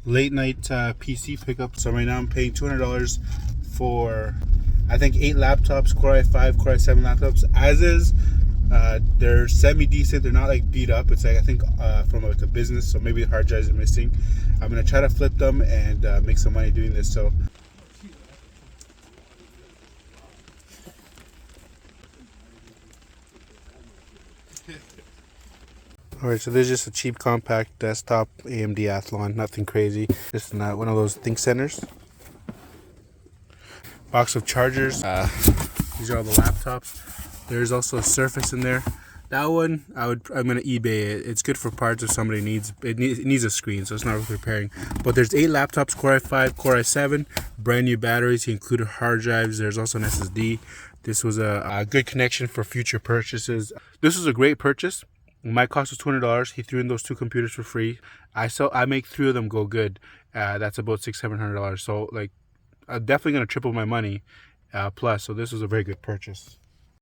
late night PC pickup. So right now I'm paying $200 for, I think, 8 laptops, Core i5, Core i7 laptops. As is, they're semi decent. They're not like beat up. It's like, I think from like a business, so maybe the hard drives are missing. I'm gonna try to flip them and make some money doing this. So. Alright, so there's just a cheap compact desktop AMD Athlon, nothing crazy. Just not one of those think centers. Box of chargers. These are all the laptops. There's also a Surface in there. That one, I'm gonna eBay it. It's good for parts if somebody needs it. Needs a screen, so it's not worth repairing. But there's 8 laptops, Core i5, Core i7, brand new batteries. He included hard drives. There's also an SSD. This was a good connection for future purchases. This was a great purchase. My cost was $200. He threw in those 2 computers for free. I make 3 of them go good. That's about $600-700. So like, I'm definitely gonna triple my money plus. So this was a very good purchase.